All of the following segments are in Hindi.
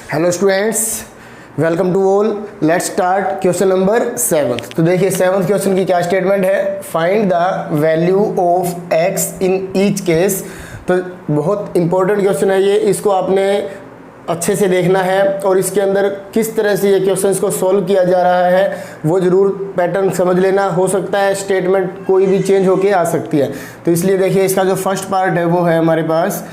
Hello students, welcome to all. Let's start question number 7। तो देखिए 7th क्वेश्चन की क्या स्टेटमेंट है, find the value of X in each case. तो बहुत इंपॉर्टेंट क्वेश्चन है ये, इसको आपने अच्छे से देखना है और इसके अंदर किस तरह से ये क्वेश्चंस को सॉल्व किया जा रहा है वो ज़रूर पैटर्न समझ लेना। हो सकता है स्टेटमेंट कोई भी चेंज होके आ सकती है, तो इसलिए देखिए इसका जो फर्स्ट पार्ट है वो है हमारे पास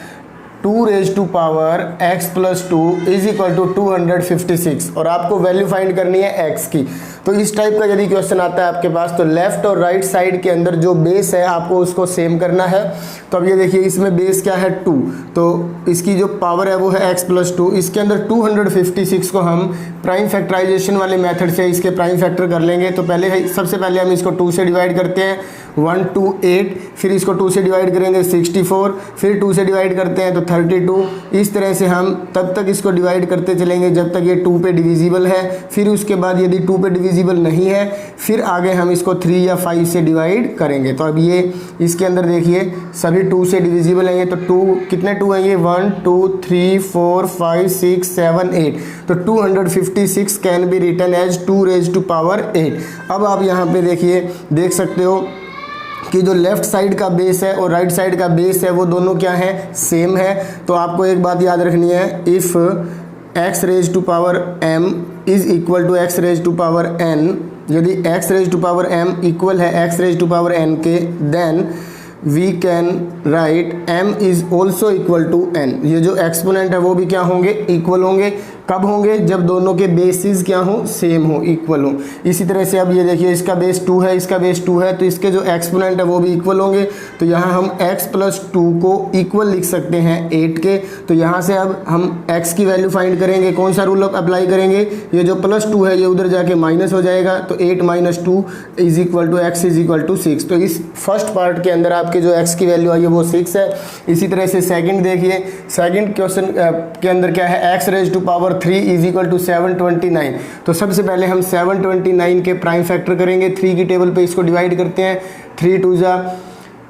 2 raise to power x plus 2 is equal to 256 और आपको वैल्यू फाइंड करनी है x की। तो इस टाइप का यदि क्वेश्चन आता है आपके पास तो लेफ्ट और राइट साइड के अंदर जो बेस है आपको उसको सेम करना है। तो अब ये देखिए इसमें बेस क्या है 2, तो इसकी जो पावर है वो है x प्लस 2। इसके अंदर 256 को हम प्राइम फैक्टराइजेशन वाले मेथड से इसके प्राइम फैक्टर कर लेंगे। तो सबसे पहले हम इसको 2 से डिवाइड करते हैं 1 2 8, फिर इसको 2 से डिवाइड करेंगे 64, फिर 2 से डिवाइड करते हैं तो 32। इस तरह से हम तब तक इसको डिवाइड करते चलेंगे जब तक ये 2 पे डिविजिबल है। फिर उसके बाद यदि 2 पे डिविजिबल नहीं है फिर आगे हम इसको 3 या 5 से डिवाइड करेंगे। तो अब ये इसके अंदर देखिए सभी 2 से डिविजिबल हैं ये, तो 2 कितने 2 हैं ये 1 2 3 4 5 6 7 8। तो 256 can be written as 2 raise to power 8। अब आप यहाँ पे देखिए देख सकते हो कि जो लेफ्ट साइड का बेस है और राइट साइड का बेस है वो दोनों क्या है, सेम है। तो आपको एक बात याद रखनी है, if x raise to power m is equal to x raise to power n, यदि x raise to power m equal है x raise to power n के, then we can write m is also equal to n। ये जो एक्सपोनेंट है वो भी क्या होंगे, इक्वल होंगे। कब होंगे, जब दोनों के बेसिस क्या हो, सेम हो, इक्वल हो। इसी तरह से अब ये देखिए इसका बेस 2 है, इसका बेस 2 है, तो इसके जो एक्सपोनेंट है वो भी इक्वल होंगे। तो यहाँ हम x प्लस 2 को इक्वल लिख सकते हैं 8 के। तो यहाँ से अब हम x की वैल्यू फाइंड करेंगे, कौन सा रूल अप्लाई करेंगे, ये जो प्लस 2 है ये उधर जाके माइनस हो जाएगा। तो 8 minus 2 is equal to x is equal to 6। तो इस फर्स्ट पार्ट के अंदर आपके जो x की वैल्यू आई है वो 6 है। इसी तरह से सेकंड देखिए, सेकंड क्वेश्चन के अंदर क्या है, x raise to power 3 is equal to 729। तो सबसे पहले हम 729 के प्राइम फैक्टर करेंगे। 3 की टेबल पे इसको डिवाइड करते हैं, 3 2 जा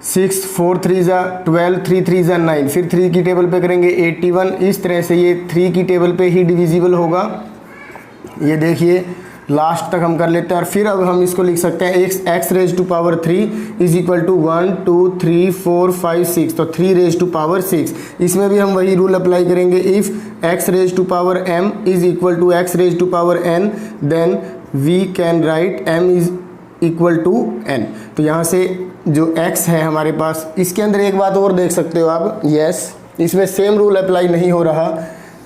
6, 4 3 जा 12, 3 3 जा 9, फिर 3 की टेबल पे करेंगे 81। इस तरह से ये 3 की टेबल पे ही डिविजिबल होगा। ये देखिए लास्ट तक हम कर लेते हैं और फिर अब हम इसको लिख सकते हैं x raise to power 3 is equal to 1 2 3 4 5 6। तो 3 रेज टू पावर 6, इसमें भी हम वही रूल अप्लाई करेंगे, if x raise to power m is equal to x raise to power n then we can write m is equal to n। तो यहाँ से जो x है हमारे पास, इसके अंदर एक बात और देख सकते हो आप, यस इसमें सेम रूल अप्लाई नहीं हो रहा।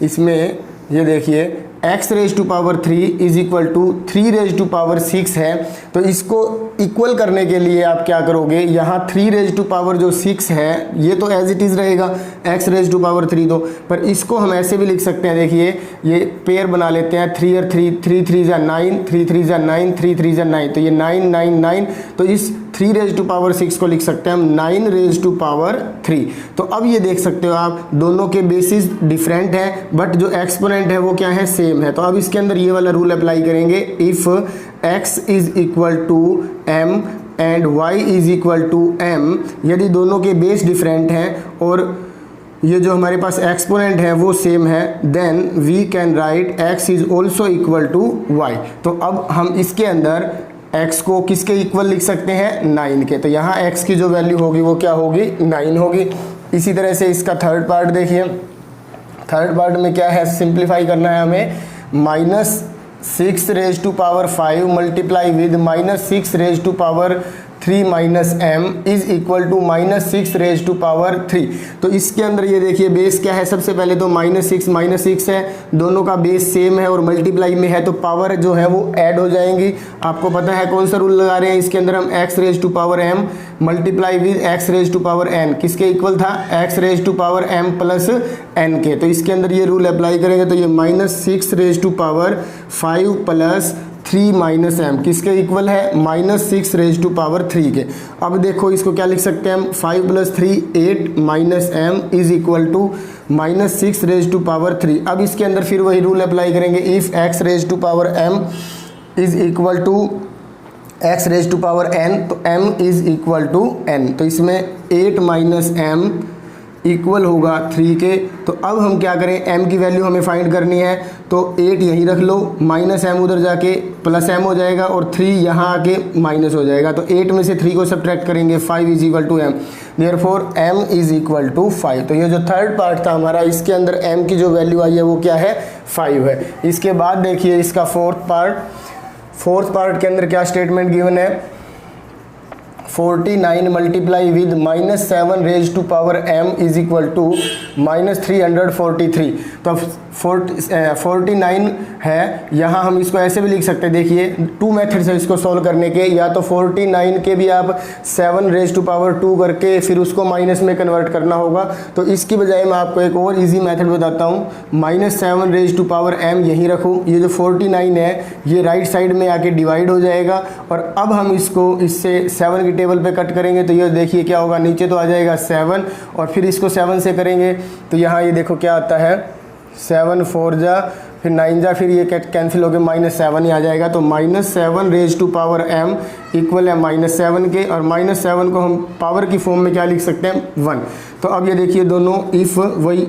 इसमें ये देखिए x raise to power 3 is equal to 3 raise to power 6 है। तो इसको इक्वल करने के लिए आप क्या करोगे, यहाँ 3 रेज टू पावर जो 6 है ये तो एज इट इज़ रहेगा x रेज टू पावर 3 दो, पर इसको हम ऐसे भी लिख सकते हैं। देखिए ये पेयर बना लेते हैं, 3 और 3, 3 3 जा 9, 3 3 जा 9, 3 3 जा 9, तो ये 9 9 9। तो इस 3 रेज टू पावर 6 को लिख सकते हैं हम 9 रेज टू पावर 3। तो अब ये देख सकते हो आप दोनों के बेसिस डिफरेंट हैं बट जो एक्सपोनेंट है वो क्या है, सेम है। तो अब इसके अंदर ये वाला रूल अप्लाई करेंगे, if x is equal to m and y is equal to m, यदि दोनों के बेस डिफरेंट हैं और ये जो हमारे पास एक्सपोनेंट है वो सेम है, then we can write x is also equal to y। तो अब हम इसके अंदर x को किसके इक्वल लिख सकते हैं, 9 के। तो यहाँ x की जो वैल्यू होगी वो क्या होगी, 9 होगी। इसी तरह से इसका थर्ड पार्ट देखिए, थर्ड पार्ट में क्या है, सिंप्लीफाई करना है हमें, -6 raise to power 5 multiply with -6 raise to power 3 minus m is equal to -6 raise to power 3। तो इसके अंदर ये देखिए बेस क्या है, सबसे पहले तो -6 है, दोनों का बेस सेम है और मल्टीप्लाई में है तो पावर जो है वो ऐड हो जाएंगी। आपको पता है कौन सा रूल लगा रहे हैं, इसके अंदर हम x raise to power m multiply with x raise to power n किसके इक्वल था, x raise to power m plus n के। तो इसके अंदर ये रूल अप्लाई करेंगे तो ये -6 raise to power 5 plus 3 minus m किसके इक्वल है, -6 रेज टू पावर 3 के। अब देखो इसको क्या लिख सकते हैं हम, 5 plus 3 8 minus m is equal to -6 raise to power 3। अब इसके अंदर फिर वही रूल अप्लाई करेंगे, if x raise to power m is equal to x raise to power n, तो m is equal to n। तो इसमें 8 माइनस m इक्वल होगा 3 के। तो अब हम क्या करें, m की वैल्यू हमें फाइंड करनी है, तो 8 यहीं रख लो, माइनस m उधर जाके प्लस m हो जाएगा और 3 यहाँ आके माइनस हो जाएगा। तो 8 में से 3 को सब्ट्रैक्ट करेंगे, 5 is equal to m, therefore m is equal to 5। तो ये जो थर्ड पार्ट था हमारा, इसके अंदर m की जो वैल्यू आई है वो क्या है, 5 है। इसके बाद देखिए इसका फोर्थ पार्ट के अंदर क्या स्टेटमेंट गिवन है, 49 multiply with -7 raise to power m is equal to -343। तो 49 है, यहाँ हम इसको ऐसे भी लिख सकते हैं, देखिए 2 मेथड्स है इसको सॉल्व करने के, या तो 49 के भी आप 7 रेज टू पावर 2 करके फिर उसको माइनस में कन्वर्ट करना होगा। तो इसकी बजाय मैं आपको एक और इजी मेथड बताता हूँ, -7 रेज टू पावर m यहीं रखूँ, ये जो 49 है ये राइट साइड में आके डिवाइड हो जाएगा, और अब हम इसको इससे 7 की टेबल पे कट करेंगे तो ये देखिए क्या होगा, नीचे तो आ जाएगा 7 और फिर इसको 7 से करेंगे तो यहाँ ये देखो क्या आता है, 7 4 जा फिर 9 जा, फिर ये कैंसिल होकर -7 ही आ जाएगा। तो -7 raise to power m equal है -7 के, और -7 को हम पावर की फॉर्म में क्या लिख सकते हैं, 1। तो अब ये देखिए दोनों इफ़, वही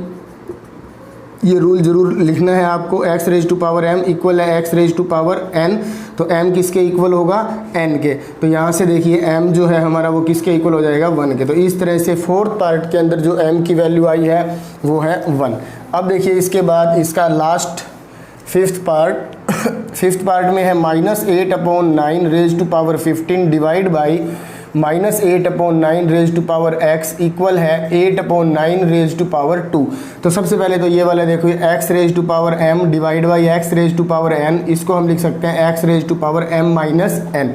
ये रूल जरूर लिखना है आपको, x raise to power m equal है x raise to power n। तो m किसके इक्वल होगा, n के। तो यहाँ से देखिए m जो है हमारा वो किसके इक्वल हो जाएगा, 1 के। तो इस तरह से फोर्थ पार्ट के अंदर जो m की वैल्यू आई है वो है 1। अब देखिए इसके बाद इसका लास्ट फिफ्थ पार्ट में है -8/9 raise to power 15 divide by -8/9 raise to power x equal है 8/9 रेज टू पावर 2। तो सबसे पहले तो ये वाला देखो, x raise to power m divide by x raise to power n, इसको हम लिख सकते हैं x raise to power m minus n।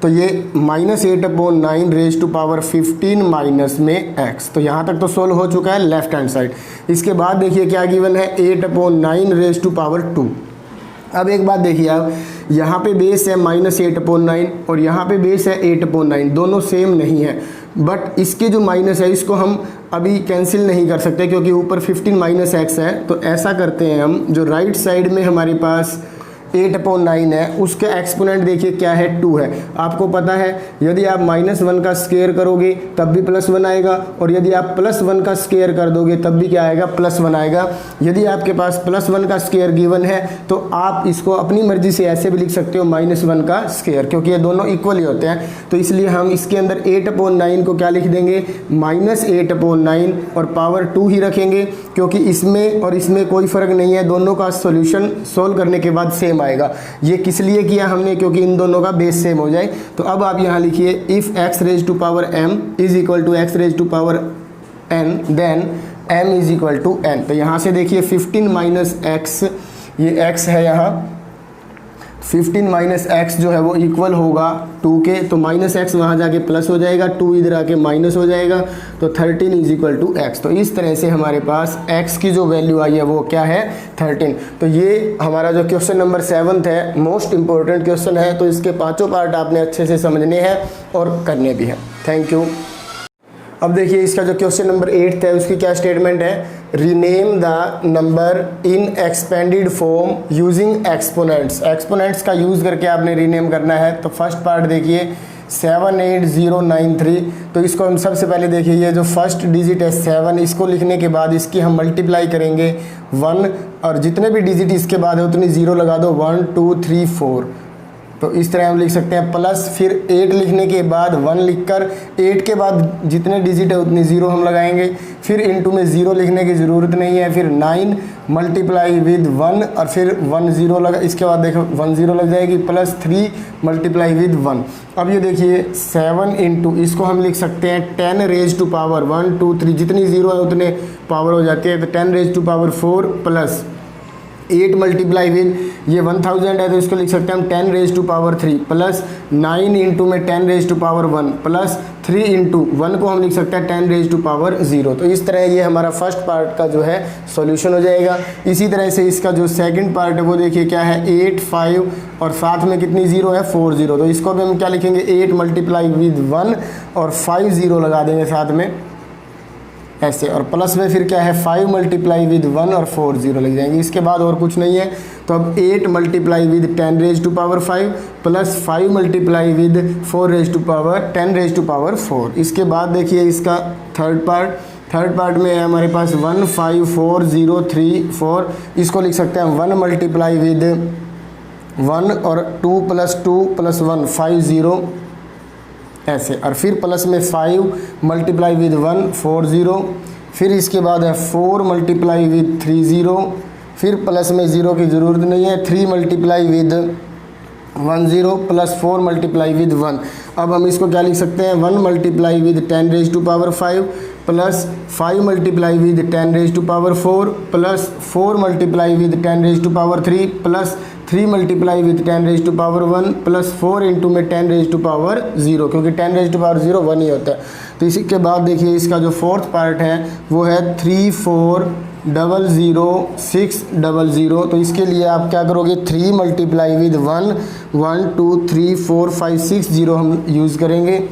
तो ये -8/9 रेज टू पावर 15 माइनस में x। तो यहाँ तक तो सोल्व हो चुका है लेफ्ट हैंड साइड। इसके बाद देखिए क्या गिवन है, 8/9 रेज टू पावर 2। अब एक बात देखिए आप, यहाँ पे बेस है -8/9 और यहाँ पे बेस है 8/9, दोनों सेम नहीं है, बट इसके जो माइनस है इसको हम अभी कैंसिल नहीं कर सकते क्योंकि ऊपर 15 -x है। तो ऐसा करते हैं हम, जो राइट साइड में हमारे पास 8/9 है उसके एक्सपोनेंट देखिए क्या है, 2 है। आपको पता है यदि आप -1 का स्क्वायर करोगे तब भी +1 आएगा, और यदि आप +1 का स्क्वायर कर दोगे तब भी क्या आएगा, +1 आएगा। यदि आपके पास +1 का स्क्वायर गिवन है तो आप इसको अपनी मर्जी से ऐसे भी लिख सकते हो -1 का स्क्वायर, क्योंकि ये दोनों इक्वल ही होते हैं। तो इसलिए हम इसके अंदर 8/9 को क्या लिख देंगे, -8/9 और पावर 2 ही रखेंगे, क्योंकि इसमें और इसमें कोई फ़र्क नहीं है, दोनों का सॉल्यूशन सोल्व करने के बाद सेम आएगा। ये किस लिए किया हमने, क्योंकि इन दोनों का बेस सेम हो जाए। तो अब आप यहाँ लिखिए, if x raise to power m is equal to x raise to power n then m is equal to n। तो यहाँ से देखिए 15 -x, ये x है यहाँ, 15 -x जो है वो इक्वल होगा 2 के। तो -x वहाँ जाके प्लस हो जाएगा, 2 इधर आके माइनस हो जाएगा, तो 13 इज इक्वल टू x। तो इस तरह से हमारे पास x की जो वैल्यू आई है वो क्या है, 13। तो ये हमारा जो क्वेश्चन नंबर 7 है, मोस्ट इंपॉर्टेंट क्वेश्चन है। तो इसके पांचों पार्ट आपने अच्छे से समझने हैं और करने भी हैं। Thank you. अब देखिए इसका जो क्वेश्चन नंबर 8 है उसकी क्या स्टेटमेंट है, rename the number in expanded form using exponents. Exponents का यूज़ करके आपने रीनेम करना है। तो फर्स्ट पार्ट देखिए 78093। तो इसको हम सबसे पहले देखिए, ये जो फर्स्ट डिजिट है 7, इसको लिखने के बाद इसकी हम मल्टीप्लाई करेंगे 1, और जितने भी डिजिट इसके बाद है उतनी 0 लगा दो, 1 2 3 4। तो इस तरह हम लिख सकते हैं, प्लस फिर 8 लिखने के बाद 1 लिखकर 8 के बाद जितने डिजिट है उतनी 0 हम लगाएंगे, फिर इनटू में 0 लिखने की ज़रूरत नहीं है, फिर 9 मल्टीप्लाई विद 1 और फिर 1 0 लगा, इसके बाद देखो 1 0 लग जाएगी, प्लस 3 मल्टीप्लाई विद 1। अब ये देखिए 7 इंटू, इसको हम लिख सकते हैं 10 रेज टू पावर 1 2 3, जितनी 0 है उतने पावर हो जाती है। तो 10 raise to power 4 plus 8 multiply with, ये 1000 है तो इसको लिख सकते हैं हम 10 raise to power 3 plus 9 into में 10 raise to power 1 plus 3 into 1 को हम लिख सकते हैं 10 रेज टू पावर 0। तो इस तरह ये हमारा फर्स्ट पार्ट का जो है सॉल्यूशन हो जाएगा। इसी तरह से इसका जो सेकंड पार्ट है वो देखिए क्या है, 8 5 और साथ में कितनी 0 है, 4 0। तो इसको भी हम क्या लिखेंगे, 8 मल्टीप्लाई विद 1 और 5 0 लगा देंगे साथ में ऐसे, और प्लस में फिर क्या है 5 मल्टीप्लाई विद 1 और 4 0 लग जाएंगे। इसके बाद और कुछ नहीं है। तो अब 8 multiply with 10 raise to power 5 plus 5 multiply with 4 raise to power 10 raise to power 4। इसके बाद देखिए इसका थर्ड पार्ट थर्ड पार्ट में है हमारे पास 154034, इसको लिख सकते हैं 1 मल्टीप्लाई विद 1 और 2 + 2 + 1 50 ऐसे, और फिर प्लस में 5 मल्टीप्लाई विद 1 40, फिर इसके बाद है 4 मल्टीप्लाई विद 30, फिर प्लस में 0 की ज़रूरत नहीं है, 3 मल्टीप्लाई विद 10 + 4 मल्टीप्लाई विद 1। अब हम इसको क्या लिख सकते हैं 1 multiply with 10⁵ plus 5 multiply with 10⁴ plus 4 multiply with 10⁵ plus 3 multiply with 10⁻1 plus 4 into में 10⁻0, क्योंकि 10⁻0 1 ही होता है। तो इसी के बाद देखिए इसका जो फोर्थ पार्ट है वो है 3400600। तो इसके लिए आप क्या करोगे 3 मल्टीप्लाई विद 1 1 2 3 4 5 6 0 हम यूज़ करेंगे,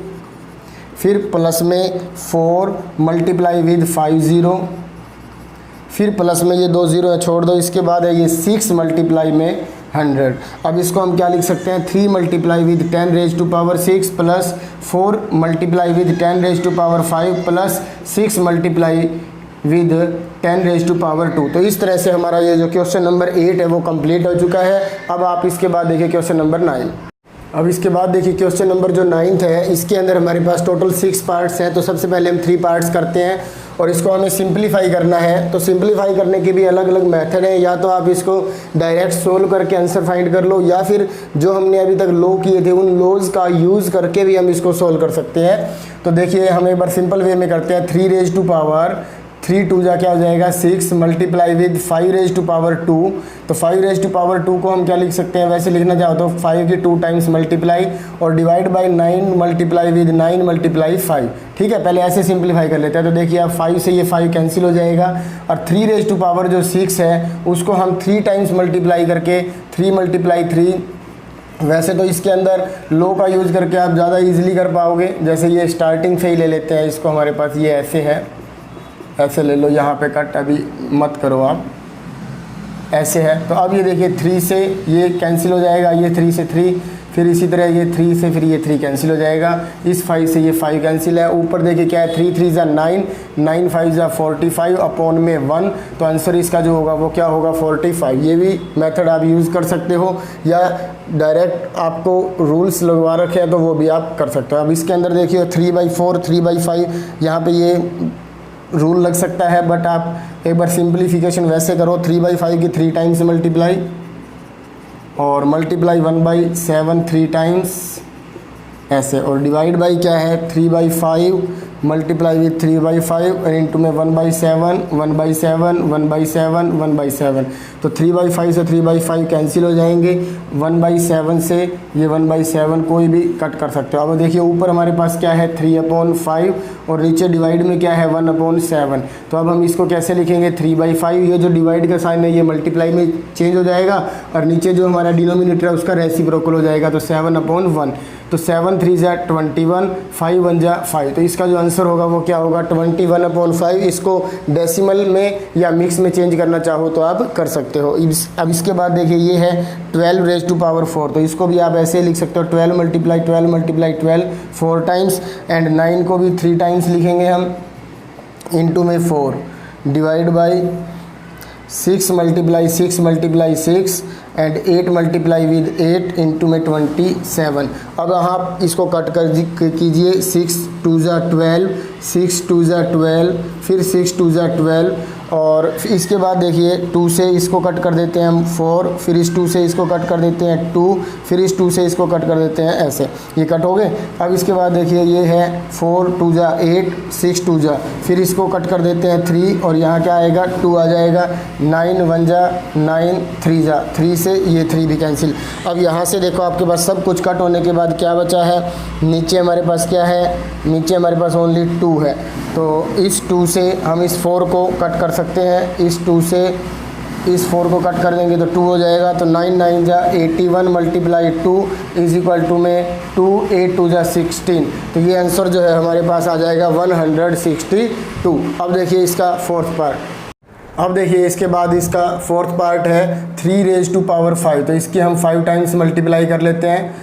फिर प्लस में 4 मल्टीप्लाई विद 50, फिर प्लस में ये 2 0 है छोड़ दो, इसके बाद है ये 6 मल्टीप्लाई में 100। अब इसको हम क्या लिख सकते हैं 3 multiply with 10⁻6 plus 4 multiply with 10⁻5 plus 6 multiply with 10⁻2। तो इस तरह से हमारा ये जो क्वेश्चन नंबर 8 है वो कंप्लीट हो चुका है। अब आप इसके बाद देखिए क्वेश्चन नंबर 9। अब इसके बाद देखिए क्वेश्चन नंबर जो 9th है, इसके अंदर हमारे पास टोटल 6 पार्ट्स हैं। तो सबसे पहले हम 3 पार्ट्स करते हैं और इसको हमें सिंपलीफाई करना है। तो सिंपलीफाई करने के भी अलग अलग मेथड हैं, या तो आप इसको डायरेक्ट सोल्व करके आंसर फाइंड कर लो, या फिर जो हमने अभी तक लो किए थे उन लोज का यूज़ करके भी हम इसको सोल्व कर सकते हैं। तो देखिए हम एक बार सिंपल वे में करते हैं। 3 2 जा क्या हो जाएगा 6 मल्टीप्लाई विद 5⁻²। तो 5⁻² को हम क्या लिख सकते हैं, वैसे लिखना चाहो तो 5 की 2 टाइम्स मल्टीप्लाई और divide by 9 multiply with 9 multiply 5। ठीक है, पहले ऐसे सिंपलीफाई कर लेते हैं। तो देखिए अब 5 से ये 5 कैंसिल हो जाएगा, और 3 जो 6 है उसको हम 3 टाइम्स मल्टीप्लाई करके 3 मल्टीप्लाई 3। वैसे तो इसके अंदर लो का यूज़ करके आप ज़्यादा ईजिली कर पाओगे। जैसे ये स्टार्टिंग से ही ले लेते हैं इसको, हमारे पास ये ऐसे है, ऐसे ले लो, यहाँ पे कट अभी मत करो आप, ऐसे है। तो अब ये देखिए 3 से ये कैंसिल हो जाएगा, ये 3 से 3, फिर इसी तरह ये 3 से फिर ये 3 कैंसिल हो जाएगा, इस 5 से ये 5 कैंसिल है। ऊपर देखिए क्या है 3 3 ज़ा 9, 9 5 ज़ा 45 अपॉन में 1। तो आंसर इसका जो होगा वो क्या होगा 45। ये भी मेथड आप यूज़ कर सकते हो, या डायरेक्ट आपको रूल्स लगवा रखे हैं तो वो भी आप कर सकते हो। अब इसके अंदर देखिए 3/4 3/5 यहाँ पे ये रूल लग सकता है, बट आप एक बार सिंप्लीफिकेशन वैसे करो 3/5 की 3 टाइम्स मल्टीप्लाई और मल्टीप्लाई 1/7 3 टाइम्स ऐसे, और डिवाइड बाई क्या है 3/5 मल्टीप्लाई विथ 3/5 और इंटू में 1/7 1/7 1/7 1/7। तो 3/5 से 3/5 कैंसिल हो जाएंगे, 1/7 से ये 1/7 कोई भी कट कर सकते हो। अब देखिए ऊपर हमारे पास क्या है 3/5 और नीचे डिवाइड में क्या है 1/7। तो अब हम इसको कैसे लिखेंगे 3/5, ये जो डिवाइड का साइन है ये मल्टीप्लाई में चेंज हो जाएगा, और नीचे जो हमारा डिनोमिनेटर है उसका रेसिप्रोकल हो जाएगा, तो 7/1। तो 7 3 ज़ा 21, 5 1 ज़ा 5। तो इसका जो आंसर होगा वो क्या होगा 21/5। इसको डेसिमल में या मिक्स में चेंज करना चाहो तो आप कर सकते हो। अब इसके बाद देखिए ये है 12⁻⁴। तो इसको भी आप ऐसे लिख सकते हो 12 × 12 4 टाइम्स, एंड 9 को भी 3 टाइम्स लिखेंगे हम, इंटू में 4 divide by 6 × 6 and 8 multiply with 8 into में 27। अब आप इसको कट कर कीजिए 6 2 ज़ा 12 6 2 ज़ा 12, फिर 6 2 ज़ा 12, और इसके बाद देखिए 2 से इसको कट कर देते हैं हम 4, फिर इस 2 से इसको कट कर देते हैं 2, फिर इस 2 से इसको कट कर देते हैं ऐसे, ये कट हो गए। अब इसके बाद देखिए ये है 4 2 ज़ा 8 6 2 ज़ा, फिर इसको कट कर देते हैं 3, और यहाँ क्या आएगा 2 आ जाएगा, 9 1 ज़ा 9 3 ज़ा 3 से ये 3 भी कैंसिल। अब यहाँ से देखो आपके पास सब कुछ कट होने के बाद क्या बचा है, नीचे हमारे पास क्या है, नीचे हमारे पास ओनली 2 है। तो इस 2 से हम इस 4 को कट कर सकते हैं, इस 2 से इस 4 को कट कर देंगे तो 2 हो जाएगा। तो 9 9 ज़ा 81 मल्टीप्लाई 2 इज इक्वल टू में 2 8 2 ज़ा 16। तो ये आंसर जो है हमारे पास आ जाएगा 162। अब देखिए इसका फोर्थ पार्ट। अब देखिए इसके बाद इसका फोर्थ पार्ट है 3⁻5। तो इसकी हम 5 टाइम्स मल्टीप्लाई कर लेते हैं।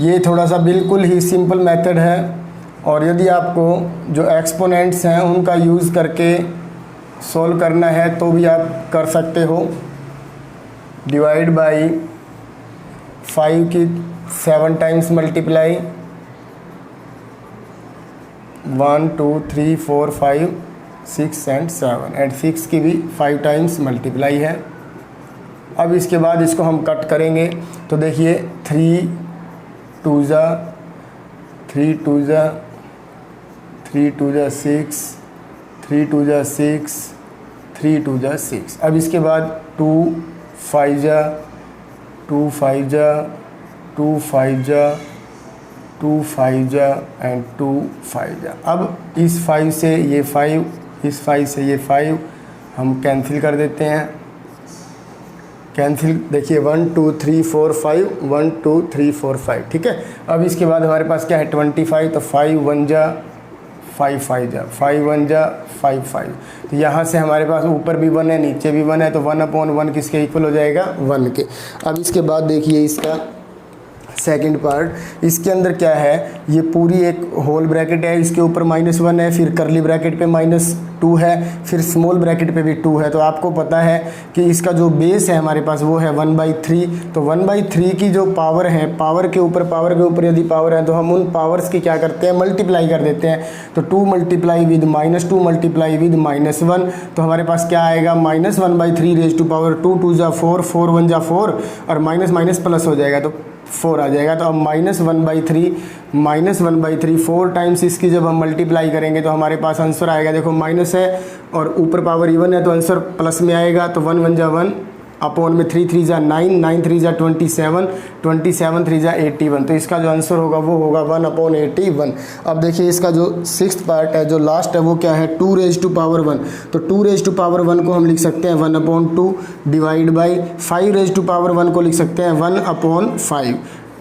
ये थोड़ा सा बिल्कुल ही सिंपल मेथड है, और यदि आपको जो एक्सपोनेंट्स हैं उनका यूज़ करके सॉल्व करना है तो भी आप कर सकते हो। डिवाइड बाई 5 की 7 टाइम्स मल्टीप्लाई, 1 2 3 4 5 6 एंड 7 एंड 6 की भी 5 टाइम्स मल्टीप्लाई है। अब इसके बाद इसको हम कट करेंगे तो देखिए 3 2 जा 3 2 जा 3 2 जा 6, 3 2 जा 6, 3 2 जा 6। अब इसके बाद 2 5 जा 2 5 जा 2 5 जा 2 5 जा एंड 2 5 जा। अब इस 5 से ये 5, इस 5 से ये 5 हम कैंसिल कर देते हैं। कैंसिल देखिए 1 2 3 4 5, 1 2 3 4 5, ठीक है। अब इसके बाद हमारे पास क्या है 25, तो 5 1 जा 5 5 जा 5 1 जा 5 5। तो यहाँ से हमारे पास ऊपर भी 1 है नीचे भी 1 है, तो 1/1 किसके इक्वल हो जाएगा 1 के। अब इसके बाद देखिए इसका सेकंड पार्ट, इसके अंदर क्या है, ये पूरी एक होल ब्रैकेट है, इसके ऊपर -1 है, फिर करली ब्रैकेट पे -2 है, फिर स्मॉल ब्रैकेट पे भी 2 है। तो आपको पता है कि इसका जो बेस है हमारे पास वो है 1/3। तो 1/3 की जो पावर है, पावर के ऊपर यदि पावर है तो हम उन पावर्स की क्या करते हैं मल्टीप्लाई कर देते हैं। तो 2 मल्टीप्लाई विद -2 मल्टीप्लाई विद -1, तो हमारे पास क्या आएगा -1/3 रेज़ टू पावर 2 2 जा 4, 4 1 जा 4 और माइनस माइनस प्लस हो जाएगा तो 4 आ जाएगा। तो अब -1/3 4 टाइम्स इसकी जब हम मल्टीप्लाई करेंगे तो हमारे पास आंसर आएगा, देखो माइनस है और ऊपर पावर इवन है तो आंसर प्लस में आएगा। तो 1 1 जा 1 अपॉन में 3 3 जा 9, 9 3 जा 27, 27 3 जा 81। तो इसका जो आंसर होगा वो होगा 1/81। अब देखिए इसका जो 6th पार्ट है, जो लास्ट है, वो क्या है 2 रेज़ टू पावर 1। तो 2 रेज़ टू पावर 1 को हम लिख सकते हैं 1/2 divide by 5 raise to power 1 को लिख सकते हैं 1/5।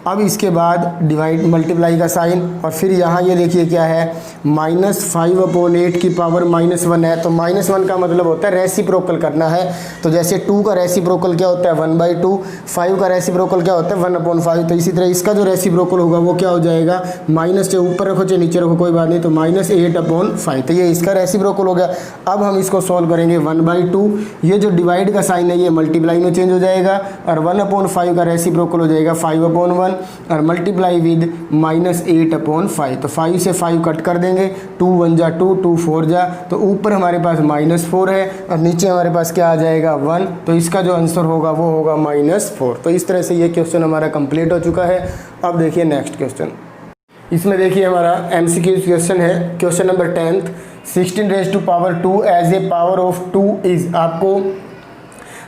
अब इसके बाद डिवाइड मल्टीप्लाई का साइन, और फिर यहाँ ये देखिए क्या है -5/8 की पावर -1 है। तो -1 का मतलब होता है रेसिप्रोकल करना है। तो जैसे 2 का रेसिप्रोकल क्या होता है 1/2, 5 का रेसिप्रोकल क्या होता है 1/5। तो इसी तरह इसका जो रेसिप्रोकल होगा वो क्या हो जाएगा, माइनस से ऊपर रखो चाहे नीचे रखो कोई बात नहीं, तो -8/5। तो ये इसका रेसिप्रोकल हो गया। अब हम इसको सॉल्व करेंगे 1/2, ये जो डिवाइड का साइन है ये मल्टीप्लाई में चेंज हो जाएगा और 1/5 का रेसिप्रोकल हो जाएगा 5/1 और मल्टीप्लाई विद -8/5। तो 5 से 5 कट कर देंगे, 2 1 जा 2, 2 4 जा, तो ऊपर हमारे पास -4 है और नीचे हमारे पास क्या आ जाएगा 1। तो इसका जो आंसर होगा वो होगा -4। तो इस तरह से ये क्वेश्चन हमारा कंप्लीट हो चुका है। अब देखिए नेक्स्ट क्वेश्चन, इसमें देखिए हमारा MCQ क्वेश्चन है, question number 10th, 16 raise to power 2 as a power of 2 is. आपको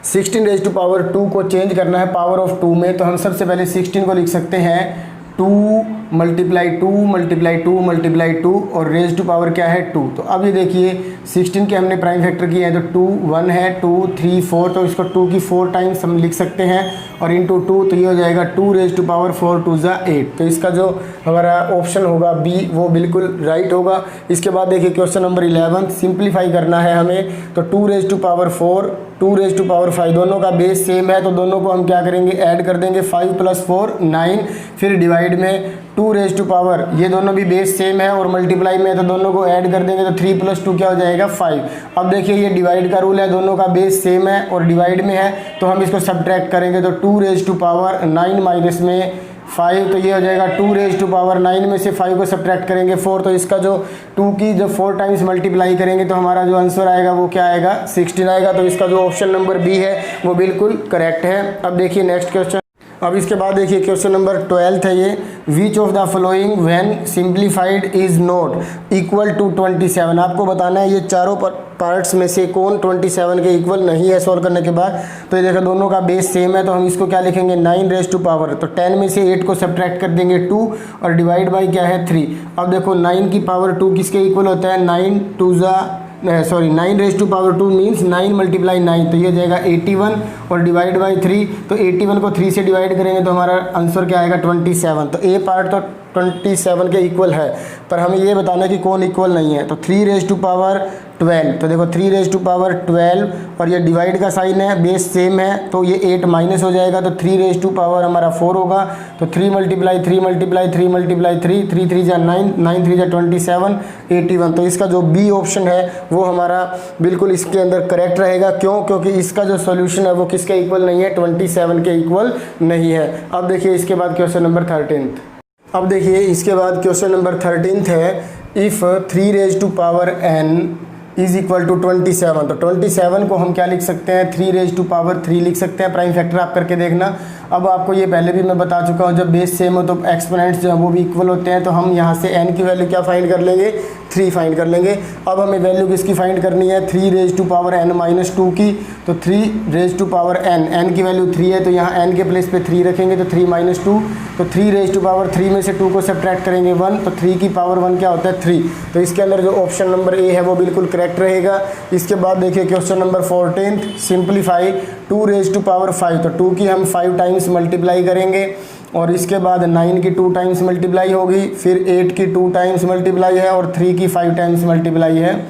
16 रेज़ टू पावर 2 को चेंज करना है पावर ऑफ 2 में। तो हम सबसे पहले 16 को लिख सकते हैं 2 मल्टीप्लाई 2 मल्टीप्लाई 2 मल्टीप्लाई 2 और रेज़ टू पावर क्या है 2। तो अब ये देखिए 16 के हमने प्राइम फैक्टर किए हैं तो 2 1 है, 2 3 4, तो इसको 2 की 4 टाइम्स हम लिख सकते हैं और इंटू 2, तो ये हो जाएगा 2 रेज़ टू पावर 4 2 जा 8। तो इसका जो हमारा ऑप्शन होगा बी वो बिल्कुल राइट होगा। इसके बाद देखिए क्वेश्चन नंबर 11, सिंप्लीफाई करना है हमें। तो 2 raise to power 4 2 raise to power 5, दोनों का बेस सेम है तो दोनों को हम क्या करेंगे ऐड कर देंगे, 5 + 4 9, फिर डिवाइड में 2 रेज़ टू पावर, ये दोनों भी बेस सेम है और मल्टीप्लाई में है तो दोनों को ऐड कर देंगे तो 3 + 2 क्या हो जाएगा 5। अब देखिए ये डिवाइड का रूल है, दोनों का बेस सेम है और डिवाइड में है तो हम इसको सब्ट्रैक्ट करेंगे। तो 2 रेज़ टू पावर 9 माइनस में 5, तो ये हो जाएगा 2 रेज़ टू पावर 9 में से 5 को सब्ट्रैक्ट करेंगे 4। तो इसका जो 2 की जब 4 टाइम्स मल्टीप्लाई करेंगे तो हमारा जो आंसर आएगा वो क्या आएगा 16 आएगा। तो इसका जो ऑप्शन नंबर बी है वो बिल्कुल करेक्ट है। अब देखिए नेक्स्ट क्वेश्चन, अब इसके बाद देखिए क्वेश्चन नंबर 12 है ये, which of the following when simplified is not equal to 27। आपको बताना है ये चारों पार्ट्स में से कौन 27 के इक्वल नहीं है सॉल्व करने के बाद। तो ये देखो दोनों का बेस सेम है तो हम इसको क्या लिखेंगे 9 रेज़ टू पावर, तो 10 में से 8 को सब्ट्रैक्ट कर देंगे 2 और डिवाइड बाई क्या है 3। अब देखो 9 की पावर 2 किसके इक्वल होता है 9 raise to power 2 means 9 multiply 9, तो ये हो जाएगा 81 और डिवाइड बाई 3, तो 81 को 3 से डिवाइड करेंगे तो हमारा आंसर क्या आएगा 27। तो ए पार्ट तो 27 के इक्वल है, पर हमें ये बताना है कि कौन इक्वल नहीं है। तो 3⁻12, तो देखो 3⁻12 और ये डिवाइड का साइन है, बेस सेम है, तो ये 8 माइनस हो जाएगा, तो 3 हमारा 4 होगा। तो 3 × 3 × 3 × 3, 3 3 जा 9, 9 3 जा 27, 81। तो इसका जो बी ऑप्शन है वो हमारा बिल्कुल इसके अंदर करेक्ट रहेगा। क्यों? क्योंकि इसका जो सॉल्यूशन है वो किसके इक्वल नहीं है, 27 के इक्वल नहीं है। अब देखिए इसके बाद क्वेश्चन नंबर 13। अब देखिए इसके बाद क्वेश्चन नंबर 13 है, if 3n is equal to 27। तो 27 को हम क्या लिख सकते हैं, 3 लिख सकते हैं। प्राइम फैक्टर आप करके देखना। अब आपको ये पहले भी मैं बता चुका हूँ, जब बेस सेम हो तो एक्सपोनेंट्स जो है वो भी इक्वल होते हैं। तो हम यहाँ से n की वैल्यू क्या फाइंड कर लेंगे, 3 फाइंड कर लेंगे। अब हमें वैल्यू किसकी फाइंड करनी है, 3n-2 की। तो 3n, n की वैल्यू 3 है, तो यहाँ n के प्लेस पे 3 रखेंगे, तो 3 - 2। तो 3 में से 2 को सब्ट्रैक्ट करेंगे 1, तो 3 की पावर 1 क्या होता है, 3। तो इसके अंदर जो ऑप्शन नंबर ए है वो बिल्कुल करेक्ट रहेगा। इसके बाद देखिए क्वेश्चन नंबर 14, सिंप्लीफाई 2⁵ तो 2 की हम 5 टाइम्स मल्टीप्लाई करेंगे, और इसके बाद 9 की 2 टाइम्स मल्टीप्लाई होगी, फिर 8 की 2 टाइम्स मल्टीप्लाई है, और 3 की 5 टाइम्स मल्टीप्लाई है।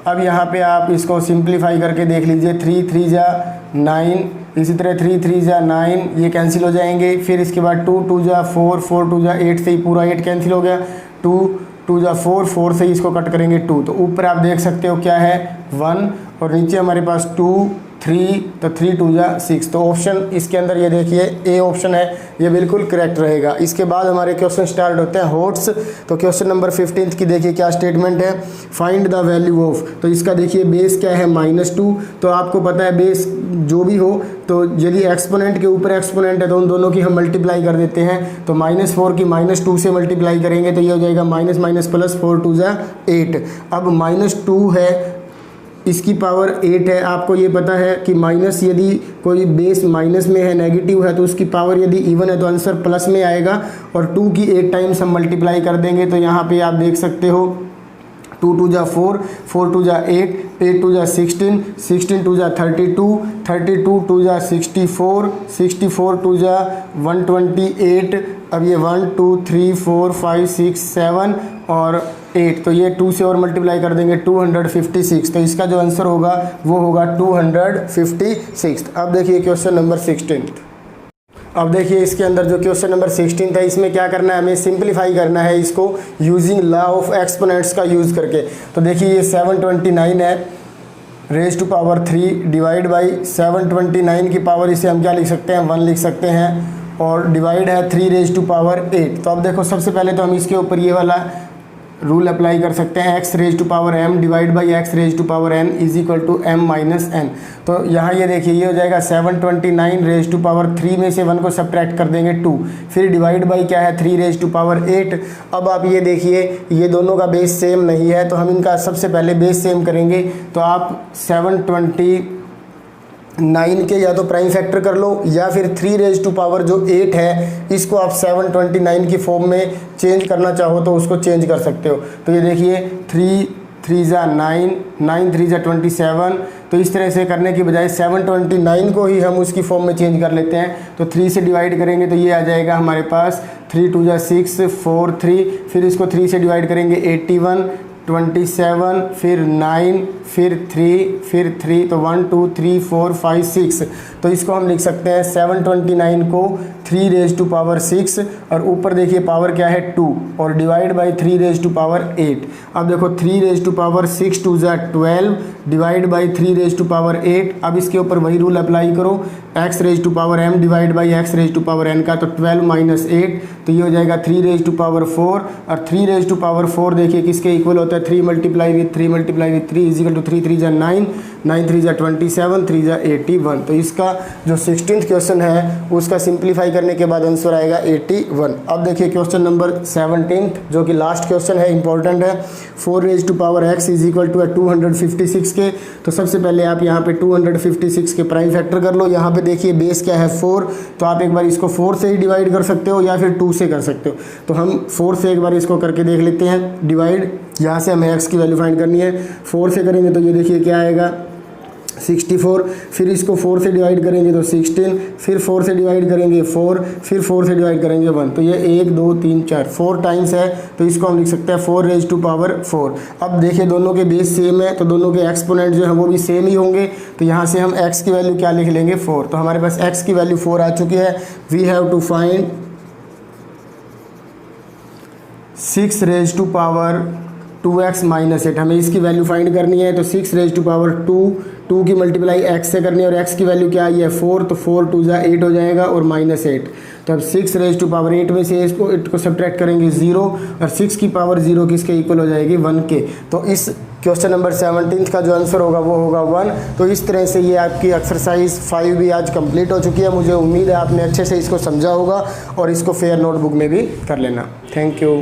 अब यहाँ पे आप इसको सिंप्लीफाई करके देख लीजिए, 3 3 जा 9, इसी तरह 3 3 जा 9, ये कैंसिल हो जाएंगे। फिर इसके बाद 2 2 जा 4, 4 2 जा 8, से ही पूरा 8 कैंसिल हो गया। 2 2 जा 4, 4 से ही इसको कट करेंगे 2। तो ऊपर आप देख सकते हो क्या है, 1, और नीचे हमारे पास 2 3, तो 3 2 जा 6। तो ऑप्शन इसके अंदर ये देखिए ए ऑप्शन है, ये बिल्कुल करेक्ट रहेगा। इसके बाद हमारे क्वेश्चन स्टार्ट होते हैं हॉट्स। तो क्वेश्चन नंबर 15 की देखिए क्या स्टेटमेंट है, फाइंड द वैल्यू ऑफ। तो इसका देखिए बेस क्या है, -2। तो आपको पता है बेस जो भी हो, तो यदि एक्सपोनेंट के ऊपर एक्सपोनेंट है तो उन दोनों की हम मल्टीप्लाई कर देते हैं। तो -4 की -2 से मल्टीप्लाई करेंगे, तो ये हो जाएगा -+ 4 2 जा 8। अब -2 है, इसकी पावर 8 है। आपको ये पता है कि माइनस, यदि कोई बेस माइनस में है, नेगेटिव है, तो उसकी पावर यदि इवन है तो आंसर प्लस में आएगा। और 2 की 8 टाइम्स हम मल्टीप्लाई कर देंगे, तो यहाँ पे आप देख सकते हो 2 2 जा 4, 4 2 जा 8, 8 2 जा 16, 16 2 जा 32, 32 2 जा 64, 64 2 जा 128। अब ये 1 2 3 4 5 6 7 और 8, तो ये 2 से और मल्टीप्लाई कर देंगे 256। तो इसका जो आंसर होगा वो होगा 256। अब देखिए क्वेश्चन नंबर 16। अब देखिए इसके अंदर जो क्वेश्चन नंबर 16 है, इसमें क्या करना है, हमें सिंप्लीफाई करना है इसको यूजिंग लॉ ऑफ एक्सपोनेंट्स का यूज़ करके। तो देखिए ये 729 है, raise to power 3 divide by 729 की पावर, इसे हम क्या लिख सकते हैं, 1 लिख सकते हैं, और डिवाइड है 3 रेज़ टू पावर 8। तो अब देखो सबसे पहले तो हम इसके ऊपर ये वाला रूल अप्लाई कर सकते हैं, x raise to power m divide by x raise to power n is equal to m minus n। तो यहाँ ये देखिए ये हो जाएगा 729 रेज़ टू पावर 3 में से 1 को सब्ट्रैक्ट कर देंगे 2, फिर डिवाइड बाई क्या है 3 रेज़ टू पावर 8। अब आप ये देखिए ये दोनों का बेस सेम नहीं है, तो हम इनका सबसे पहले बेस सेम करेंगे। तो आप 729 के या तो प्राइम फैक्टर कर लो, या फिर 3 रेज़ टू पावर जो 8 है इसको आप 729 की फॉर्म में चेंज करना चाहो तो उसको चेंज कर सकते हो। तो ये देखिए 3 3 जा 9, 9 3 जा 27। तो इस तरह से करने की बजाय 729 को ही हम उसकी फॉर्म में चेंज कर लेते हैं। तो 3 से डिवाइड करेंगे तो ये आ जाएगा हमारे पास 3 2 जा 6 4 3, फिर इसको 3 से डिवाइड करेंगे 81 27, फिर 9, फिर 3, तो 1 2 3 4 5 6। तो इसको हम लिख सकते हैं 729 को 3 रेज़ टू पावर 6, और ऊपर देखिए पावर क्या है 2, और divide by 3 raise to power 8। अब देखो 3 रेज़ टू पावर 6 2 जा 12 divide by 3 raise to power 8। अब इसके ऊपर वही रूल अप्लाई करो, x raise to power m divide by x raise to power n का, तो 12 माइनस 8, तो ये हो जाएगा 3 रेज़ टू पावर 4। और 3 रेज़ टू पावर 4 देखिए किसके इक्वल होता है, 3 multiply with 3 multiply with 3 is equal to 3 3 जा 9, 9 3 जा 27, 3 जा 81। तो इसका जो 16th क्वेश्चन है उसका सिंप्लीफाई करने के बाद आंसर आएगा 81। अब देखिए क्वेश्चन नंबर 17 जो कि लास्ट क्वेश्चन है, इंपॉर्टेंट है। 4 raise to power x is equal to 256 के। तो सबसे पहले आप यहाँ पे 256 के प्राइम फैक्टर कर लो। यहाँ पे देखिए बेस क्या है 4, तो आप एक बार इसको 4 से ही डिवाइड कर सकते हो या फिर 2 से कर सकते हो। तो हम 4 से एक बार इसको करके देख लेते हैं डिवाइड। यहाँ से हमें x की वैल्यू फाइंड करनी है, 4 से करेंगे तो ये देखिए क्या आएगा 64, फिर इसको 4 से डिवाइड करेंगे तो 16, फिर 4 से डिवाइड करेंगे 4, फिर 4 से डिवाइड करेंगे 1, तो ये 1 2 3 4 4 टाइम्स है, तो इसको हम लिख सकते हैं 4 रेज टू पावर 4। अब देखिए दोनों के बेस सेम है तो दोनों के एक्सपोनेंट जो है वो भी सेम ही होंगे, तो यहाँ से हम x की वैल्यू क्या लिख लेंगे 4, तो हमारे पास x की वैल्यू 4 आ चुकी है। We have to find 6 raise to power 2x minus 8, हमें इसकी वैल्यू फाइंड करनी है, तो 6 रेज टू पावर 2 की मल्टीप्लाई x से करनी है और x की वैल्यू क्या आई है 4, तो 4 2 जा 8 हो जाएगा और माइनस 8, तो अब 6 रेज टू पावर 8 में से इसको 8 को सब्ट्रैक्ट करेंगे 0 और 6 की पावर 0 किसके इक्वल हो जाएगी 1 के। तो इस क्वेश्चन नंबर 17 का जो आंसर होगा वो होगा 1। तो इस तरह से ये आपकी एक्सरसाइज 5 भी आज कंप्लीट हो चुकी है। मुझे उम्मीद है आपने अच्छे से इसको समझा होगा और इसको फेयर नोटबुक में भी कर लेना। Thank you.